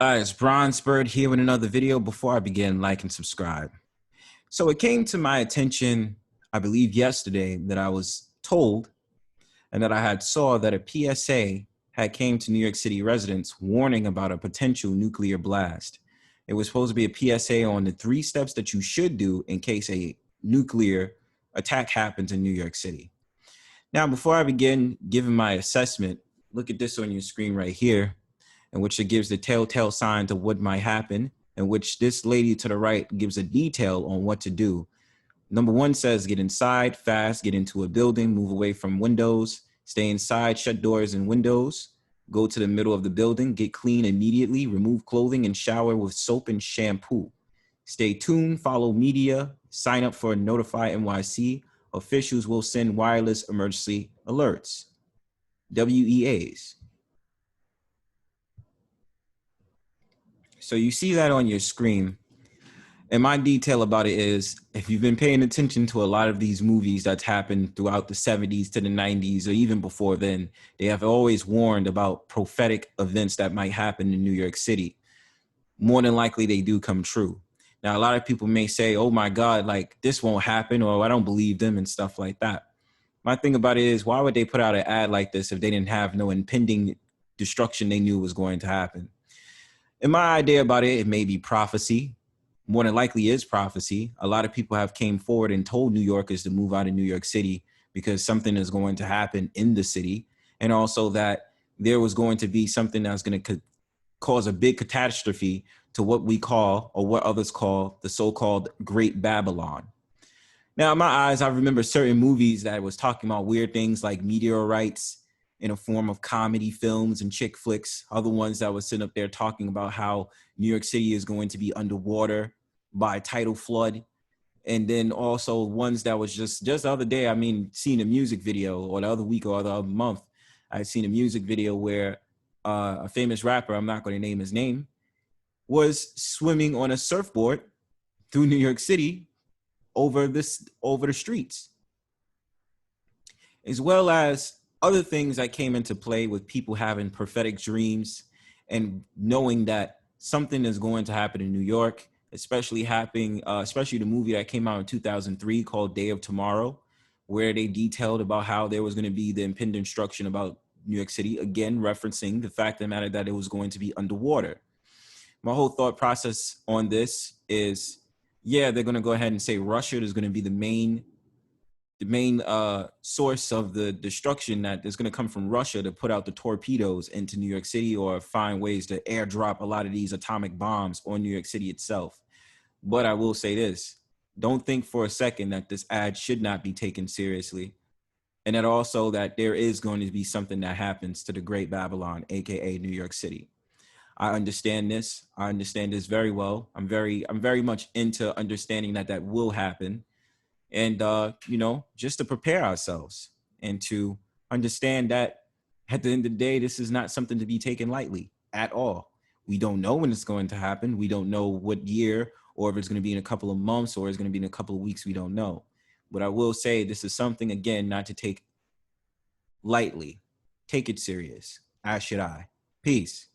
It's Bronzebird here with another video. Before I begin, like and subscribe. So it came to my attention, I believe yesterday, that I was told and that I had saw that a PSA had came to New York City residents warning about a potential nuclear blast. It was supposed to be a PSA on the 3 steps that you should do in case a nuclear attack happens in New York City. Now, before I begin giving my assessment, look at this on your screen right here, in which it gives the telltale signs of what might happen, in which this lady to the right gives a detail on what to do. Number 1 says, get inside fast, get into a building, move away from windows, stay inside, shut doors and windows, go to the middle of the building, get clean immediately, remove clothing and shower with soap and shampoo. Stay tuned, follow media, sign up for Notify NYC. Officials will send wireless emergency alerts, WEAs. So you see that on your screen. And my detail about it is, if you've been paying attention to a lot of these movies that's happened throughout the 70s to the 90s, or even before then, they have always warned about prophetic events that might happen in New York City. More than likely, they do come true. Now, a lot of people may say, oh my God, like this won't happen, or I don't believe them and stuff like that. My thing about it is, why would they put out an ad like this if they didn't have no impending destruction they knew was going to happen? And my idea about it may be prophecy. More than likely is prophecy. A lot of people have came forward and told New Yorkers to move out of New York City because something is going to happen in the city. And also that there was going to be something that's going to cause a big catastrophe to what we call, or what others call, the so-called Great Babylon. Now, in my eyes, I remember certain movies that was talking about weird things like meteorites in a form of comedy films and chick flicks. Other ones that was sitting up there talking about how New York City is going to be underwater by tidal flood. And then also ones that was just the other day, seeing a music video, or the other week or the other month, I seen a music video where a famous rapper, I'm not going to name his name, was swimming on a surfboard through New York City over the streets, as well as other things that came into play with people having prophetic dreams and knowing that something is going to happen in New York, especially the movie that came out in 2003 called Day of Tomorrow, where they detailed about how there was going to be the impending destruction about New York City, again, referencing the fact of the matter that it was going to be underwater. My whole thought process on this is, yeah, they're going to go ahead and say Russia is going to be the main source of the destruction that is going to come from Russia to put out the torpedoes into New York City, or find ways to airdrop a lot of these atomic bombs on New York City itself. But I will say this, don't think for a second that this ad should not be taken seriously. And that also that there is going to be something that happens to the Great Babylon, AKA New York City. I understand this. I understand this very well. I'm very much into understanding that will happen. And, just to prepare ourselves and to understand that at the end of the day, this is not something to be taken lightly at all. We don't know when it's going to happen. We don't know what year, or if it's going to be in a couple of months, or it's going to be in a couple of weeks. We don't know. But I will say this is something, again, not to take lightly. Take it serious, as should I. Peace.